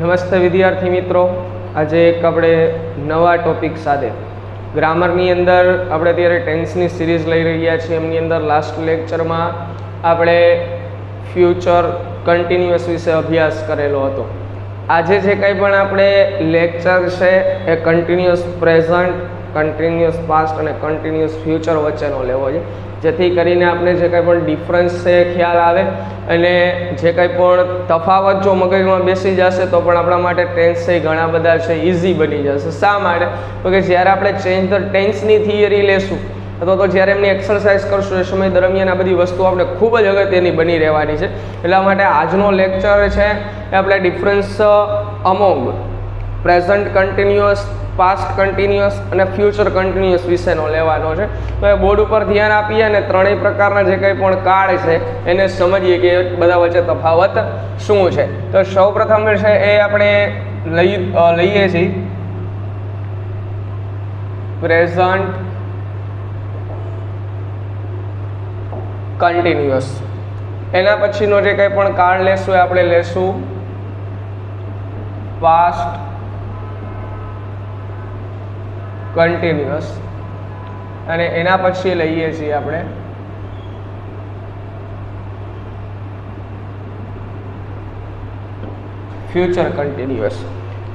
નમસ્તે વિદ્યાર્થી મિત્રો, આજે એક આપણે નવા ટોપિક સાથે ગ્રામરની અંદર આપણે અત્યારે ટેન્સની સિરીઝ લઈ રહ્યા છીએ. એમની અંદર લાસ્ટ લેક્ચરમાં આપણે ફ્યુચર કન્ટિન્યુઅસ વિશે અભ્યાસ કરેલો હતો. આજે જે કંઈ પણ આપણે લેક્ચર છે એ કન્ટિન્યુઅસ પ્રેઝન્ટ, કન્ટિન્યુઅસ પાસ્ટ અને કન્ટિન્યુઅસ ફ્યુચર વચ્ચેનો લેવો છે, જેથી કરીને આપણે જે કંઈ પણ ડિફરન્સ છે એ ખ્યાલ આવે અને જે કંઈ પણ તફાવત જો મગજમાં બેસી જશે તો પણ આપણા માટે ટેન્સ છે ઘણા બધા છે ઇઝી બની જશે. શા માટે? તો કે જ્યારે આપણે ચેન્જ ધ ટેન્સની થિયરી લેશું અથવા તો જ્યારે એમની એક્સરસાઇઝ કરશું એ સમય દરમિયાન આ બધી વસ્તુઓ આપણે ખૂબ જ અગત્યની બની રહેવાની છે. એટલા માટે આજનો લેક્ચર છે એ આપણે difference among present continuous, past continuous અને ફ્યુચર કન્ટિન્યુઅસ વિશેનો લેવાનો છે. તો એ બોર્ડ ઉપર ધ્યાન આપીએ અને ત્રણેય પ્રકારના જે કંઈ પણ કાળ છે એને સમજીએ કે બધા વચ્ચે તફાવત શું છે. તો સૌપ્રથમ છે એ આપણે લઈએ છીએ પ્રેઝન્ટ કન્ટિન્યુઅસ. એના પછીનો જે કંઈ પણ કાળ લેશું એ આપણે લેશું પાસ્ટ કન્ટિન્યુઅસ અને એના પછી લઈએ છીએ આપણે ફ્યુચર કન્ટિન્યુઅસ.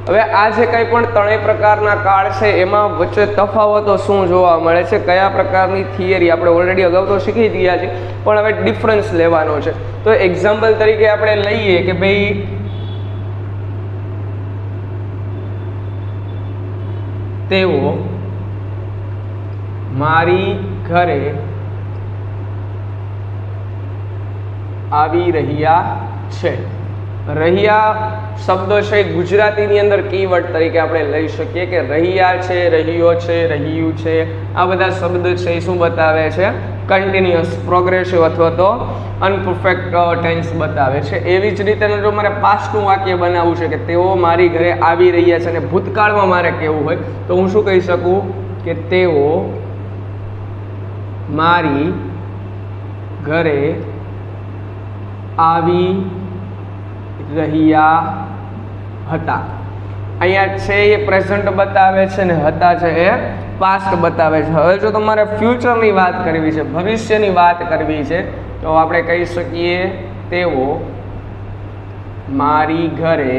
હવે આ જે કંઈ પણ ત્રણેય પ્રકારના કાળ છે એમાં વચ્ચે તફાવતો શું જોવા મળે છે, કયા પ્રકારની થિયરી આપણે ઓલરેડી અગાઉ તો શીખી ગયા છે પણ હવે ડિફરન્સ લેવાનો છે. તો એક્ઝામ્પલ તરીકે આપણે લઈએ કે ભાઈ તેઓ મારી ઘરે આવી રહ્યા છે. રહ્યા શબ્દો છે ગુજરાતીની અંદર કીવર્ડ તરીકે આપણે લઈ શકીએ કે રહ્યા છે, રહ્યો છે, રહ્યું છે, આ બધા શબ્દ છે એ શું બતાવે છે? કન્ટિન્યુઅસ, પ્રોગ્રેસિવ અથવા તો અનપરફેક્ટ ટેન્સ બતાવે છે. એવી જ રીતે જો મારે પાસ્ટનું વાક્ય બનાવવું છે કે તેઓ મારી ઘરે આવી રહ્યા છે અને ભૂતકાળમાં મારે કહેવું હોય તો હું શું કહી શકું કે તેઓ મારી ઘરે આવી રહ્યા હતા. અહીંયા છે એ પ્રેઝન્ટ બતાવે છે ને હતા છે એ પાસ્ટ બતાવે છે. હવે જો તમારે ફ્યુચરની વાત કરવી છે, ભવિષ્યની વાત કરવી છે તો આપણે કહી શકીએ તેઓ મારી ઘરે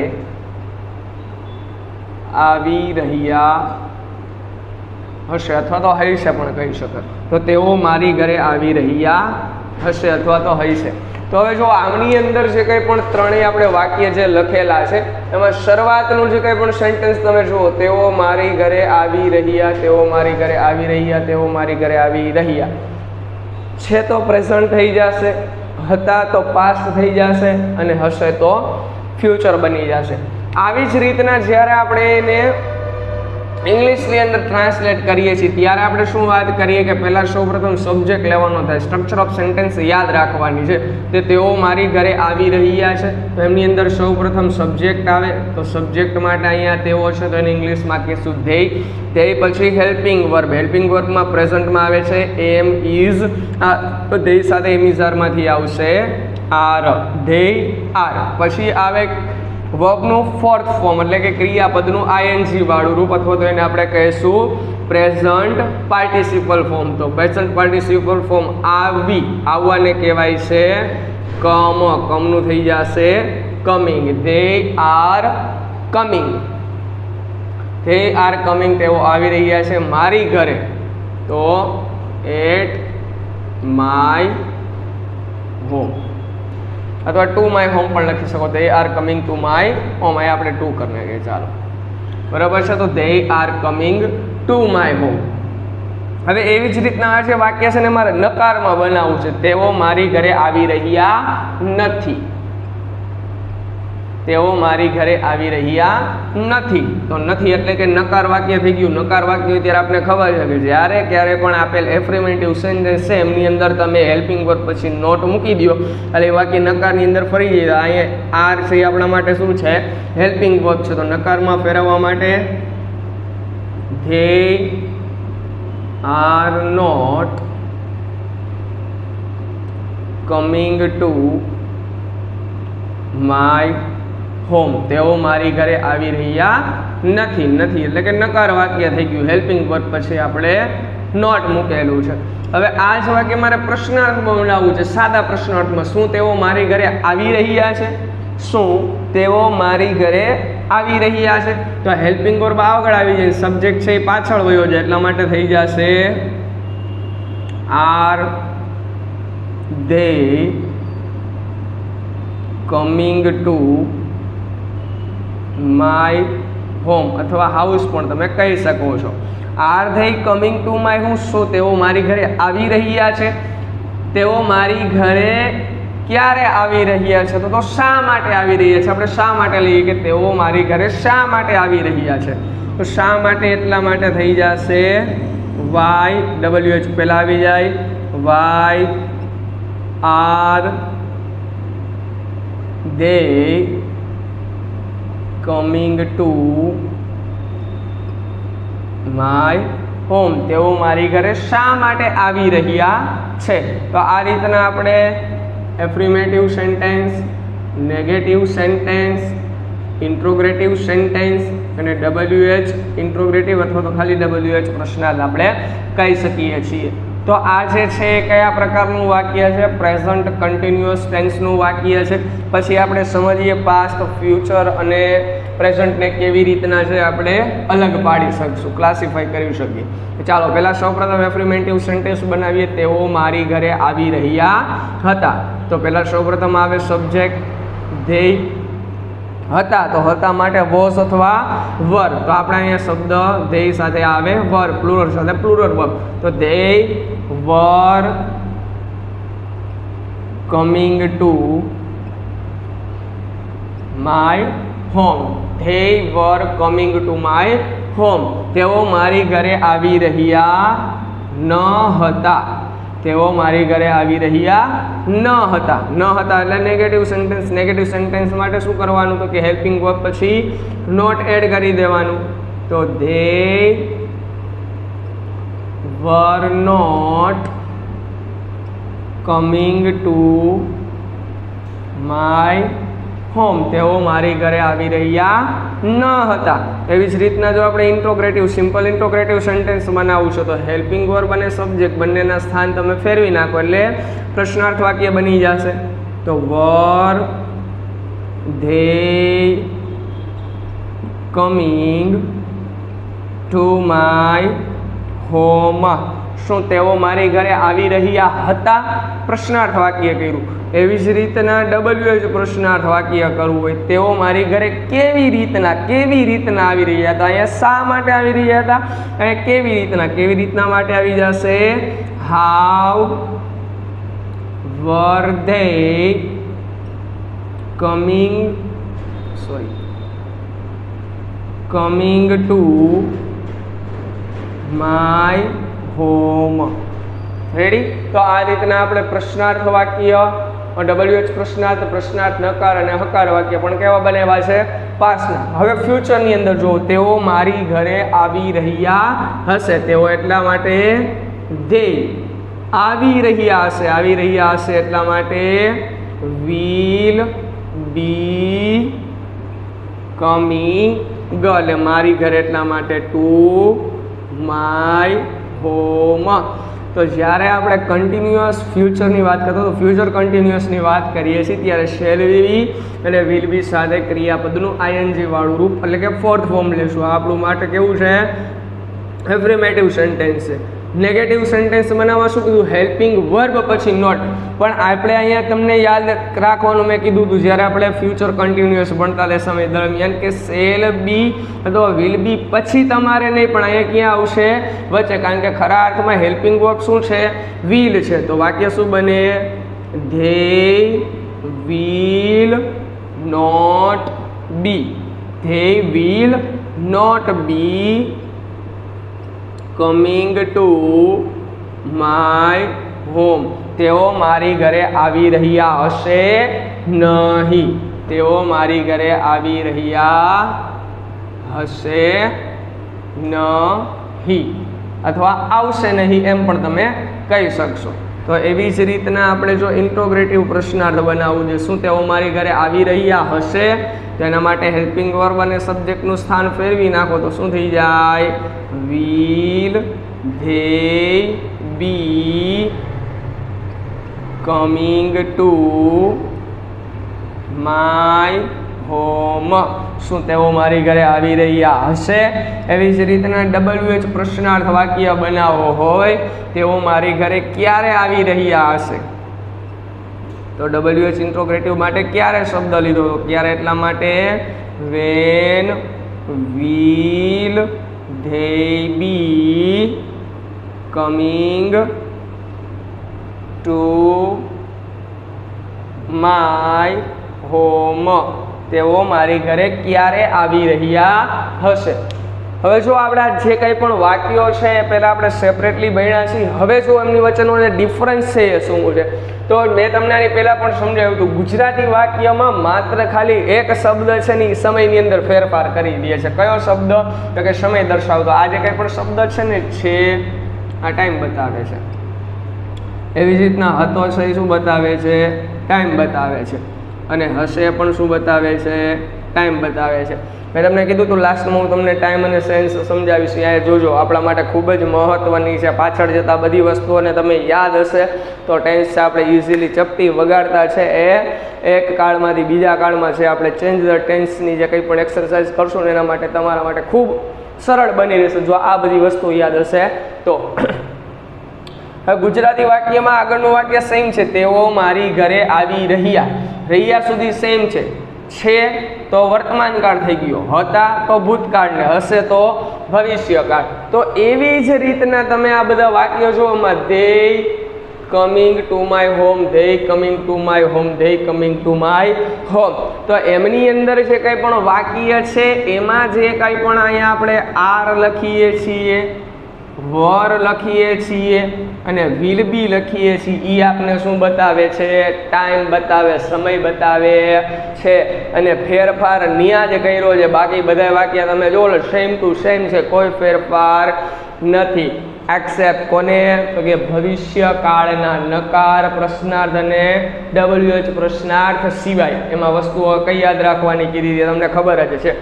આવી રહ્યા હશે અથવા તો હશે પણ કહી શકે. તો તેઓ મારી ઘરે આવી રહ્યા હશે અથવા તો હશે. તો હવે જો આમની અંદર જે કંઈ પણ ત્રણેય આપણે વાક્ય જે લખેલા છે એમાં શરૂઆતનું જે કંઈ પણ સેન્ટેન્સ તમે જુઓ, તેઓ મારી ઘરે આવી રહ્યા, તેઓ મારી ઘરે આવી રહ્યા, તેઓ મારી ઘરે આવી રહ્યા છે તો પ્રેઝન્ટ થઈ જશે, હતા તો પાસ્ટ થઈ જશે અને હશે તો ફ્યુચર બની જશે. આવી જ રીતના જ્યારે આપણે એને ઇંગ્લિશની અંદર ટ્રાન્સલેટ કરીએ છીએ ત્યારે આપણે શું વાત કરીએ કે પહેલાં સૌપ્રથમ સબ્જેક્ટ લેવાનો થાય, સ્ટ્રક્ચર ઓફ સેન્ટેન્સ યાદ રાખવાની છે. તે તેઓ મારી ઘરે આવી રહ્યા છે તો એમની અંદર સૌપ્રથમ સબ્જેક્ટ આવે તો સબ્જેક્ટ માટે અહીંયા તેઓ છે તો એને ઇંગ્લિશમાં કહીશું ધેય. તે પછી હેલ્પિંગ વર્બ, હેલ્પિંગ વર્બમાં પ્રેઝન્ટમાં આવે છે એમ, ઇઝ. તો ધેય સાથે એમ ઇઝ આરમાંથી આવશે આર, ધેય આર. પછી આવે વર્બનું ફોર્થ ફોર્મ એટલે કે ક્રિયાપદનું આઈએનજી વાળું રૂપ અથવા તો એને આપણે કહીશું પ્રેઝન્ટ પાર્ટિસિપલ ફોર્મ. તો પ્રેઝન્ટ પાર્ટિસિપલ ફોર્મ આવી, આવવાને કહેવાય છે કમ, કમનું થઈ જશે coming. They are coming, they are coming, તેઓ આવી રહ્યા છે મારી ઘરે તો એટ માય હોમ અથવા ટુ માય હોમ પણ લખી શકો. They are coming to my home, અહીંયા આપણે ટુ કરી નાખીએ ચાલો, બરાબર છે. તો they are coming to my home. હવે એવી જ રીતના આ જે વાક્ય છે ને મારે નકારમાં બનાવવું છે. તેઓ મારી ઘરે આવી રહ્યા નથી, તેઓ મારી ઘરે આવી રહ્યા નથી. તો નથી એટલે કે નકાર વાક્ય થઈ ગયું. નકાર વાક્ય હોય ત્યારે આપણે ખબર છે કે જ્યારે ક્યારે પણ આપેલ એફર્મેટિવ સેન્ટેન્સ છે એમની અંદર તમે હેલ્પિંગ વર્બ પછી નોટ મૂકી દો એટલે એ વાક્ય નકારની અંદર ફરી જાય. અહીંયા આર છે એ આપણા માટે શું છે? હેલ્પિંગ વર્બ છે. તો નકારમાં ફેરવવા માટે they are not coming to my home, તેઓ મારી ઘરે આવી રહ્યા નથી. નથી એટલે કે નકાર વાક્ય થઈ ગયું. હેલ્પિંગ વર્બ પછી આપણે નોટ મૂકેલું છે. હવે આ જ વાક્ય મારે પ્રશ્નાર્થમાં બનાવવું છે, સાદા પ્રશ્નાર્થમાં. શું તેઓ મારી ઘરે આવી રહ્યા છે? શું તેઓ મારી ઘરે આવી રહ્યા છે? તો હેલ્પિંગ વર્બ આગળ આવી જાય, સબ્જેક્ટ છે એ પાછળ વયો જાય, એટલા માટે થઈ જશે R they coming to my home, અથવા હાઉસ પણ તમે કહી શકો છો. R they coming to my home, શું તેઓ મારી ઘરે આવી રહ્યા છે? તેઓ મારી ઘરે ક્યારે આવી રહ્યા છે? તો શા માટે આવી રહ્યા છે? આપણે શા માટે લઈએ કે તેઓ મારી ઘરે શા માટે આવી રહ્યા છે? તો શા માટે એટલા માટે થઈ જશે વાય, WH પહેલા આવી જાય, why are they coming to my home, તેઓ મારી ઘરે શા માટે આવી રહ્યા છે? તો આ રીતના આપણે affirmative sentence, negative sentence, interrogative sentence અને WH ઇન્ટ્રોગેટિવ અથવા તો ખાલી WH પ્રશ્નાર્થ આપણે કહી શકીએ છીએ. તો આ જે છે એ કયા પ્રકારનું વાક્ય છે? પ્રેઝન્ટ કન્ટિન્યુઅસ ટેન્સનું વાક્ય છે. પછી આપણે સમજીએ પાસ્ટ, ફ્યુચર અને પ્રેઝન્ટને કેવી રીતના છે આપણે અલગ પાડી શકશું, ક્લાસિફાઈ કરી શકીએ. ચાલો પહેલાં સૌપ્રથમ એફર્મેટિવ સેન્ટેન્સ બનાવીએ. તેઓ મારી ઘરે આવી રહ્યા હતા. તો પહેલાં સૌપ્રથમ આવે સબ્જેક્ટ ધેય, હતા. તો હતા માટે વોઝ અથવા વર. તો આપણે અહીંયા શબ્દ ધેય સાથે આવે વર, પ્લુરલ સાથે પ્લુરલ વર્બ. તો they were coming to my home. They were coming to my home, તેઓ મારી ઘરે આવી રહ્યા ન હતા. તેઓ મારી ઘરે આવી રહ્યા ન હતા. ન હતા એટલે નેગેટિવ સેન્ટેન્સ. નેગેટિવ સેન્ટેન્સ માટે શું કરવાનું? તો કે હેલ્પિંગ વર્બ પછી નોટ એડ કરી દેવાનું. તો they were not coming to my home, તેઓ મારી ઘરે આવી રહ્યા ન હતા. એવી જ રીતના જો આપણે ઇન્ટ્રોગેટિવ, સિમ્પલ ઇન્ટ્રોગેટિવ સેન્ટેન્સ બનાવવું છે તો હેલ્પિંગ વર્બ અને સબ્જેક્ટ બંનેના સ્થાન તમે ફેરવી નાખો એટલે પ્રશ્નાર્થ વાક્ય બની જશે. તો were they coming to my home, શું તેઓ મારી ઘરે આવી રહ્યા હતા? પ્રશ્નાર્થ વાક્ય કર્યું. એવી જ રીતના WH પ્રશ્નાર્થ વાક્ય કરવું હોય, તેઓ મારી ઘરે કેવી રીતના આવી રહ્યા હતા. અહીંયા શા માટે આવી રહ્યા હતા? અહીંયા કેવી રીતના માટે આવી જશે how were they coming to my home. Ready? તો આ રીતના આપણે પ્રશ્નાર્થ વાક્ય, WH પ્રશ્નાર્થ, પ્રશ્નાર્થ નકાર અને હકાર વાક્ય પણ કેવા બનાવ્યા છે? પાસ્ટના. હવે ફ્યુચરની અંદર જો તેઓ મારી ઘરે આવી રહ્યા હશે, તેઓ એટલા માટે ધે આવી રહ્યા હશે એટલા માટે વિલ બી કમિંગ, એટલે મારી ઘરે એટલા માટે ટુ માય હોમ. તો જ્યારે આપણે કન્ટિન્યુઅસ ફ્યુચરની વાત કરતા તો ફ્યુચર કન્ટિન્યુઅસની વાત કરીએ છીએ ત્યારે શેલ બી અને વિલ બી સાથે ક્રિયાપદનું ING વાળું રૂપ એટલે કે ફોર્થ ફોર્મ લેશું. આ આપણું માટે કેવું છે? એફર્મેટિવ સેન્ટેન્સ છે. નેગેટિવ સેન્ટેન્સ બનાવવા શું કીધું? હેલ્પિંગ વર્બ પછી નોટ. પણ આપણે અહીંયા તમને યાદ રાખવાનું મેં કીધું હતું જ્યારે આપણે ફ્યુચર કન્ટિન્યુઅસ ભણતા તે સમય દરમિયાન કે શેલ બી અથવા વિલ બી પછી તમારે નહીં, પણ અહીંયા ક્યાં આવશે? વચ્ચે. કારણ કે ખરા અર્થમાં હેલ્પિંગ વર્બ શું છે? વિલ છે. તો વાક્ય શું બને? They will not be, they will not be coming to my home, તેઓ મારી ઘરે આવી રહ્યા હશે નહીં. તેઓ મારી ઘરે આવી રહ્યા હશે નહીં અથવા આવશે નહીં એમ પણ તમે કહી શકશો. તો એવી જ રીતના આપણે જો ઇન્ટ્રોગેટિવ પ્રશ્નાર્થ બનાવવું છે, શું તેઓ મારી ઘરે આવી રહ્યા હશે, તો એના માટે હેલ્પિંગ વર્બ અને સબ્જેક્ટનું સ્થાન ફેરવી નાખો તો શું થઈ જાય? Will they B coming to my home. શું તેઓ મારી ઘરે આવી રહ્યા હશે? એવી જ રીતના WH પ્રશ્નાર્થ વાક્ય બનાવવો હોય, તેઓ મારી ઘરે ક્યારે આવી રહ્યા હશે, તો WH ઇન્ટ્રોગેટિવ માટે ક્યારે શબ્દ લીધો? ક્યારે એટલા માટે when will they B coming to my home. તેઓ મારી ઘરે ક્યારે આવી રહ્યા હશે. હવે જો આપણા જે કંઈ પણ વાક્યો છે એ પહેલાં આપણે સેપરેટલી ભણ્યા છીએ. હવે જો એમની વચ્ચેનો ડિફરન્સ છે એ શું છે, તો મેં તમને આની પહેલાં પણ સમજાવ્યું હતું. ગુજરાતી વાક્યમાં માત્ર ખાલી એક શબ્દ છે ને એ સમયની અંદર ફેરફાર કરી દે છે. કયો શબ્દ? તો કે સમય દર્શાવતો. આ જે કંઈ પણ શબ્દ છે ને છે આ ટાઈમ બતાવે છે. એવી જ રીતના હતો છે એ શું બતાવે છે? ટાઈમ બતાવે છે. અને હશે પણ શું બતાવે છે? ટાઈમ બતાવે છે. મેં તમને કીધું હતું લાસ્ટમાં હું તમને ટાઈમ અને સેન્સ સમજાવીશ. અહીંયા જોજો, આપણા માટે ખૂબ જ મહત્ત્વની છે. પાછળ જતાં બધી વસ્તુઓને તમે યાદ હશે તો ટેન્સ છે આપણે ઇઝીલી ચપટી વગાડતા છે એ એક કાળમાંથી બીજા કાળમાં છે આપણે ચેન્જ ધ ટેન્સની જે કંઈ પણ એક્સરસાઇઝ કરશું ને એના માટે તમારા માટે ખૂબ સરળ બની રહેશે જો આ બધી વસ્તુ યાદ હશે તો. હવે ગુજરાતી વાક્યમાં આગળનું વાક્ય સેમ છે. તેઓ મારી ઘરે આવી રહ્યા. રહ્યા સુધી સેમ છે. છે તો વર્તમાન કાળ થઈ ગયો, હતા તો ભૂતકાળ ને હશે તો ભવિષ્યકાળ. તો એવી જ રીતના તમે આ બધા વાક્યો જો એમાં they coming to my home, they coming to my home, they coming to my home. તો એમની અંદર જે કંઈ પણ વાક્ય છે એમાં જે કંઈ પણ અહીંયા આપણે આર લખીએ છીએ, વર લખીએ છીએ અને વિલ બી લખીએ છીએ, એ આપને શું બતાવે છે? ટાઈમ બતાવે, સમય બતાવે છે. અને ફેરફાર ન્યા જ કર્યો છે. બાકી બધા વાક્ય તમે જો સેમ ટુ સેમ છે, કોઈ ફેરફાર નથી. એક્સેપ્ટ કોને? તો કે ભવિષ્યકાળના નકાર પ્રશ્નાર્થ અને WH પ્રશ્નાર્થ સિવાય. એમાં વસ્તુઓ કઈ યાદ રાખવાની કીધી તમને ખબર જ છે.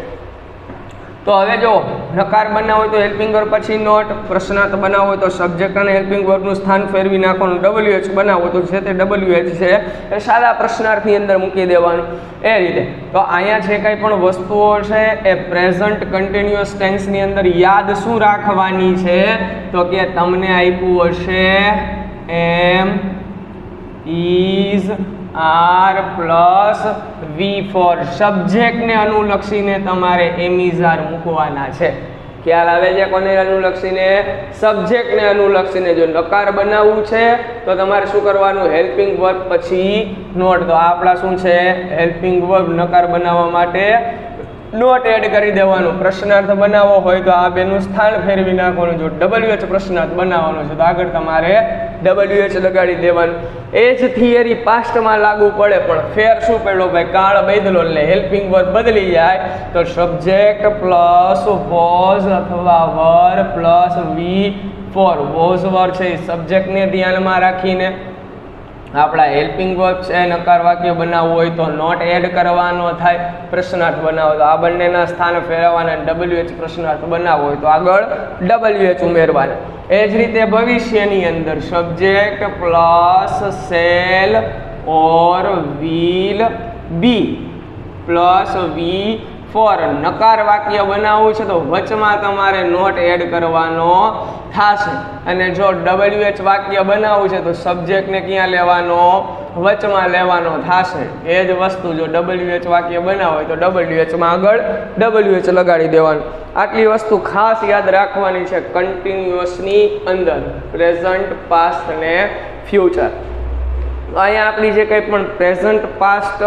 તો હવે જો નકાર બનાવો હોય તો હેલ્પિંગ વર્બ પછી નોટ, પ્રશ્નાર્થ બનાવો હોય તો સબ્જેક્ટ અને હેલ્પિંગ વર્બનું સ્થાન ફેરવી નાખવાનું. WH બનાવો તો છે તે WH છે એ સાદા પ્રશ્નાર્થની અંદર મૂકી દેવાનું એ રીતે. તો અહીંયા જે કંઈ પણ વસ્તુઓ છે એ પ્રેઝન્ટ કન્ટિન્યુઅસ ટેન્સની અંદર યાદ શું રાખવાની છે? તો કે તમને આપ્યું હશે am is are plus V four. સબ્જેક્ટને અનુલક્ષીને તમારે એમ ઇઝ આર મૂકવાના છે. ખ્યાલ આવે છે? કોને અનુલક્ષીને? સબ્જેક્ટને અનુલક્ષીને. જો નકાર બનાવવું છે તો તમારે શું કરવાનું? હેલ્પિંગ વર્બ પછી નોટ. તો આપણા શું છે? હેલ્પિંગ વર્બ નકાર બનાવવા માટે નોટ એડ કરી દેવાનું. પ્રશ્નાર્થ બનાવવો હોય તો આ બેનું સ્થાન ફેરવી નાખવાનું. જો WH પ્રશ્નાર્થ બનાવવાનો છે તો આગળ તમારે WH લગાડી દેવાનું. એ જ થિયરી પાસ્ટમાં લાગુ પડે પણ ફેર શું પડ્યો ભાઈ? કાળ બદલો એટલે હેલ્પિંગ વર્બ બદલી જાય તો સબ્જેક્ટ પ્લસ વોઝ અથવા were plus V four. Was were છે એ સબ્જેક્ટને ધ્યાનમાં રાખીને આપણા હેલ્પિંગ વર્બ છે નકાર વાક્ય બનાવવું હોય તો નોટ એડ કરવાનો થાય. પ્રશ્નાર્થ બનાવો તો આ બંનેના સ્થાન ફેરવવાના. WH પ્રશ્નાર્થ બનાવવો હોય તો આગળ WH ઉમેરવાના. એ જ રીતે ભવિષ્યની અંદર subject plus shall or will be plus V four. નકાર વાક્ય બનાવવું છે તો વચમાં તમારે નોટ એડ કરવાનો થશે. અને જો WH વાક્ય બનાવવું છે તો સબ્જેક્ટને ક્યાં લેવાનો? વચમાં લેવાનો થશે. એ જ વસ્તુ જો WH વાક્ય બનાવો હોય તો WHમાં આગળ WH લગાડી દેવાનું. આટલી વસ્તુ ખાસ યાદ રાખવાની છે કન્ટિન્યુઅસની અંદર, પ્રેઝન્ટ, પાસ્ટ અને ફ્યુચર. અહીંયા આપણી જે કંઈ પણ પ્રેઝન્ટ, પાસ્ટ,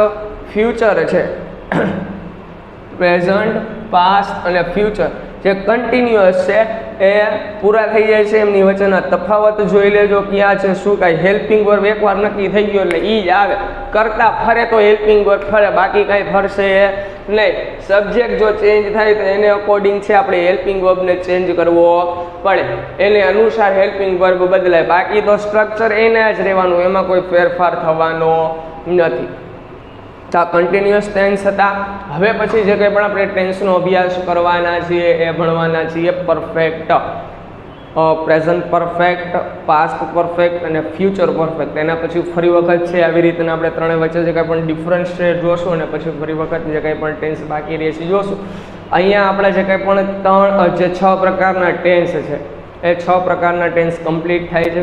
ફ્યુચર છે, પ્રેઝન્ટ, પાસ્ટ અને ફ્યુચર જે કન્ટિન્યુઅસ છે એ પૂરા થઈ જાય છે. એમની વચ્ચેના તફાવત જોઈ લેજો ક્યાં છે શું કાંઈ. હેલ્પિંગ વર્બ એકવાર નક્કી થઈ ગયો એટલે એ જ આવે. કરતા ફરે તો હેલ્પિંગ વર્બ ફરે, બાકી કાંઈ ફરશે નહીં. સબ્જેક્ટ જો ચેન્જ થાય તો એને અકોર્ડિંગ છે આપણે હેલ્પિંગ વર્બને ચેન્જ કરવો પડે, એને અનુસાર હેલ્પિંગ વર્બ બદલાય. બાકી તો સ્ટ્રક્ચર એને જ રહેવાનું, એમાં કોઈ ફેરફાર થવાનો નથી. તો આ કન્ટિન્યુઅસ ટેન્સ હતા. હવે પછી જે કંઈ પણ આપણે ટેન્સનો અભ્યાસ કરવાના છીએ એ ભણવાના છીએ perfect, present perfect, past perfect અને ફ્યુચર પરફેક્ટ. એના પછી ફરી વખત છે આવી રીતના આપણે ત્રણેય વચ્ચે જે કંઈ પણ ડિફરન્સ છે જોશું અને પછી ફરી વખત જે કંઈ પણ ટેન્સ બાકી રહે છે જોશું. અહીંયા આપણે જે કંઈ પણ 6 પ્રકારના ટેન્સ છે એ 6 પ્રકારના ટેન્સ કમ્પ્લીટ થાય છે.